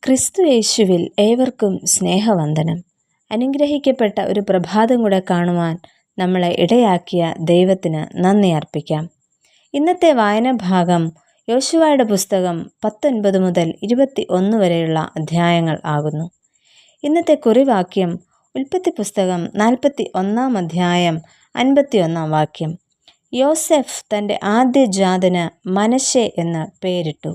ക്രിസ്തു യേശുവിൽ ഏവർക്കും സ്നേഹവന്ദനം. അനുഗ്രഹിക്കപ്പെട്ട ഒരു പ്രഭാതം കൂടെ കാണുവാൻ നമ്മളെ ഇടയാക്കിയ ദൈവത്തിന് നന്ദി അർപ്പിക്കാം. ഇന്നത്തെ വായനാഭാഗം യോശുവയുടെ പുസ്തകം 19 മുതൽ 21 വരെയുള്ള അധ്യായങ്ങൾ ആകുന്നു. ഇന്നത്തെ കുറിവാക്യം ഉൽപ്പത്തി പുസ്തകം 41 അധ്യായം 51 വാക്യം. യോസെഫ് തൻ്റെ ആദ്യജാതന് മനശ്ശെ എന്ന് പേരിട്ടു.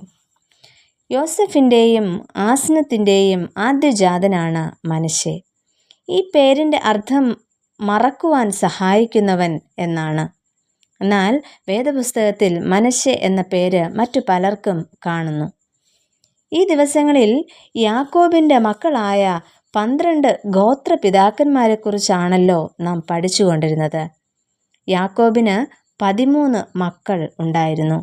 യോസെഫിൻ്റെയും ആസ്നത്തിൻ്റെയും ആദ്യജാതനാണ് മനശ്ശെ. ഈ പേരിൻ്റെ അർത്ഥം മറക്കുവാൻ സഹായിക്കുന്നവൻ എന്നാണ്. എന്നാൽ വേദപുസ്തകത്തിൽ മനശ്ശെ എന്ന പേര് മറ്റു പലർക്കും കാണുന്നു. ഈ ദിവസങ്ങളിൽ യാക്കോബിൻ്റെ മക്കളായ 12 ഗോത്രപിതാക്കന്മാരെക്കുറിച്ചാണല്ലോ നാം പഠിച്ചുകൊണ്ടിരുന്നത്. യാക്കോബിന് 13 മക്കൾ ഉണ്ടായിരുന്നു.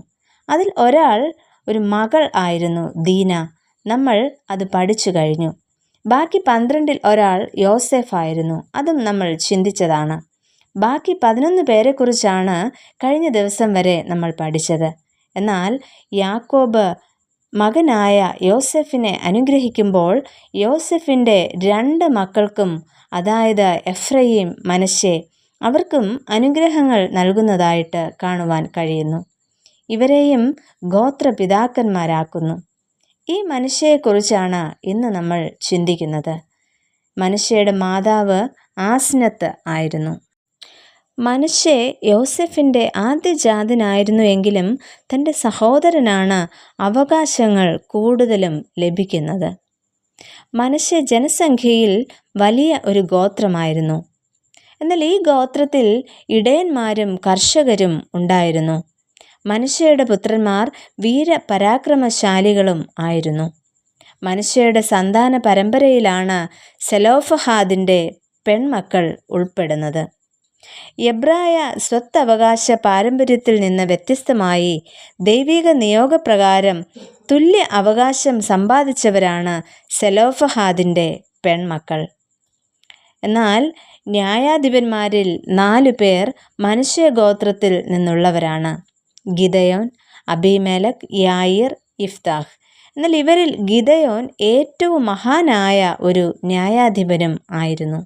അതിൽ ഒരാൾ ഒരു മകൾ ആയിരുന്നു ദീന. നമ്മൾ അത് പഠിച്ചു കഴിഞ്ഞു. ബാക്കി 12 ഒരാൾ യോസെഫ് ആയിരുന്നു. അതും നമ്മൾ ചിന്തിച്ചതാണ്. ബാക്കി 11 പേരെക്കുറിച്ചാണ് കഴിഞ്ഞ ദിവസം വരെ നമ്മൾ പഠിച്ചത്. എന്നാൽ യാക്കോബ് മകനായ യോസെഫിനെ അനുഗ്രഹിക്കുമ്പോൾ യോസെഫിൻ്റെ 2 മക്കൾക്കും, അതായത് എഫ്രയീം, മനശ്ശെ, അവർക്കും അനുഗ്രഹങ്ങൾ നൽകുന്നതായിട്ട് കാണുവാൻ കഴിയുന്നു. ഇവരെയും ഗോത്രപിതാക്കന്മാരാക്കുന്നു. ഈ മനശ്ശെയെക്കുറിച്ചാണ് ഇന്ന് നമ്മൾ ചിന്തിക്കുന്നത്. മനശ്ശെയുടെ മാതാവ് ആസ്നത്ത് ആയിരുന്നു. മനശ്ശെ യോസെഫിൻ്റെ ആദ്യജാതനായിരുന്നു എങ്കിലും തൻ്റെ സഹോദരനാണ് അവകാശങ്ങൾ കൂടുതലും ലഭിക്കുന്നത്. മനശ്ശെ ജനസംഖ്യയിൽ വലിയ ഒരു ഗോത്രമായിരുന്നു. എന്നാൽ ഈ ഗോത്രത്തിൽ ഇടയന്മാരും കർഷകരും ഉണ്ടായിരുന്നു. മനശ്ശെയുടെ പുത്രന്മാർ വീരപരാക്രമശാലികളും ആയിരുന്നു. മനശ്ശെയുടെ സന്താന പരമ്പരയിലാണ് സെലോഫഹാദിൻ്റെ പെൺമക്കൾ ഉൾപ്പെടുന്നത്. എബ്രായ സ്വത്തവകാശ പാരമ്പര്യത്തിൽ നിന്ന് വ്യത്യസ്തമായി ദൈവിക നിയോഗപ്രകാരം തുല്യ അവകാശം സമ്പാദിച്ചവരാണ് സെലോഫഹാദിൻ്റെ പെൺമക്കൾ. എന്നാൽ ന്യായാധിപന്മാരിൽ 4 പേർ മനശ്ശെ ഗോത്രത്തിൽ നിന്നുള്ളവരാണ്: ഗിദയോൻ, അബീമേലക്, യായീർ, യിഫ്താഹ്. എന്നാൽ ഇവരിൽ ഗിദയോൻ ഏറ്റവും മഹാനായ ഒരു ന്യായാധിപനും ആയിരുന്നു.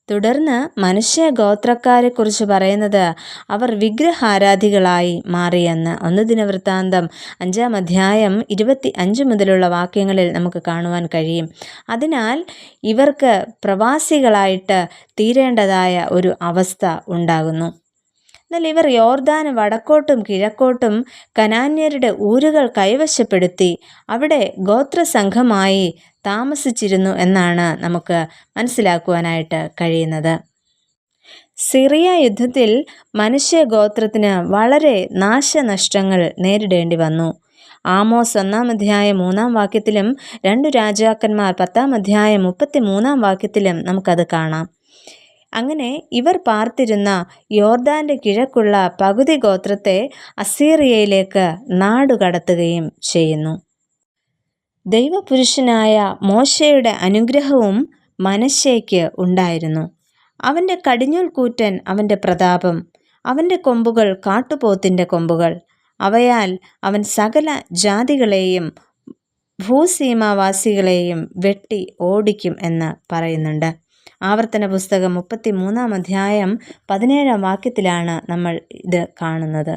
തുടർന്ന് മനശ്ശെ ഗോത്രക്കാരെക്കുറിച്ച് പറയുന്നത് അവർ വിഗ്രഹാരാധികളായി മാറിയെന്ന് 1 ദിനവൃത്താന്തം 5 അധ്യായം 25 മുതലുള്ള വാക്യങ്ങളിൽ നമുക്ക് കാണുവാൻ കഴിയും. അതിനാൽ ഇവർക്ക് പ്രവാസികളായിട്ട് തീരേണ്ടതായ ഒരു അവസ്ഥ ഉണ്ടാകുന്നു. എന്നാൽ ഇവർ യോർദാന് വടക്കോട്ടും കിഴക്കോട്ടും കനാന്യരുടെ ഊരുകൾ കൈവശപ്പെടുത്തി അവിടെ ഗോത്രസംഘമായി താമസിച്ചിരുന്നു എന്നാണ് നമുക്ക് മനസ്സിലാക്കുവാനായിട്ട് കഴിയുന്നത്. സിറിയ യുദ്ധത്തിൽ മനശ്ശെ ഗോത്രത്തിന് വളരെ നാശനഷ്ടങ്ങൾ നേരിടേണ്ടി വന്നു. ആമോസ് 1 അധ്യായം 3 വാക്യത്തിലും 2 രാജാക്കന്മാർ 10 അധ്യായം 33 വാക്യത്തിലും നമുക്കത് കാണാം. അങ്ങനെ ഇവർ പാർത്തിരുന്ന യോർദാൻ്റെ കിഴക്കുള്ള പകുതി ഗോത്രത്തെ അസീറിയയിലേക്ക് നാടുകടത്തുകയും ചെയ്യുന്നു. ദൈവപുരുഷനായ മോശയുടെ അനുഗ്രഹവും മനശ്ശെയ്ക്ക് ഉണ്ടായിരുന്നു. അവൻ്റെ കടിഞ്ഞൂൽ കൂറ്റൻ അവൻ്റെ പ്രതാപം, അവൻ്റെ കൊമ്പുകൾ കാട്ടുപോത്തിൻ്റെ കൊമ്പുകൾ. അവയാൽ അവൻ സകല ജാതികളെയും ഭൂസീമാവാസികളെയും വെട്ടി ഓടിക്കും എന്ന് പറയുന്നുണ്ട്. ആവർത്തന പുസ്തകം 33 അധ്യായം 17 വാക്യത്തിലാണ് നമ്മൾ ഇത് കാണുന്നത്.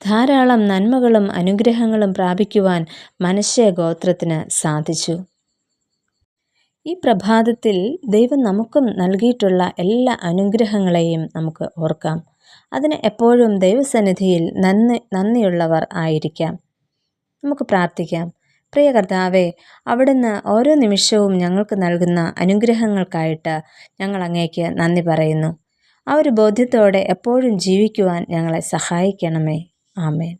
ധാരാളം നന്മകളും അനുഗ്രഹങ്ങളും പ്രാപിക്കുവാൻ മനശ്ശെ ഗോത്രത്തിന് സാധിച്ചു. ഈ പ്രഭാതത്തിൽ ദൈവം നമുക്കും നൽകിയിട്ടുള്ള എല്ലാ അനുഗ്രഹങ്ങളെയും നമുക്ക് ഓർക്കാം. അതിന് എപ്പോഴും ദൈവസന്നിധിയിൽ നന്ദിയുള്ളവർ ആയിരിക്കാം. നമുക്ക് പ്രാർത്ഥിക്കാം. പ്രിയ കർത്താവേ, അവിടുന്ന് ഓരോ നിമിഷവും ഞങ്ങൾക്ക് നൽകുന്ന അനുഗ്രഹങ്ങൾക്കായിട്ട് ഞങ്ങൾ അങ്ങേക്ക് നന്ദി പറയുന്നു. ആ ഒരു ബോധ്യത്തോടെ എപ്പോഴും ജീവിക്കുവാൻ ഞങ്ങളെ സഹായിക്കണമേ. ആമേൻ.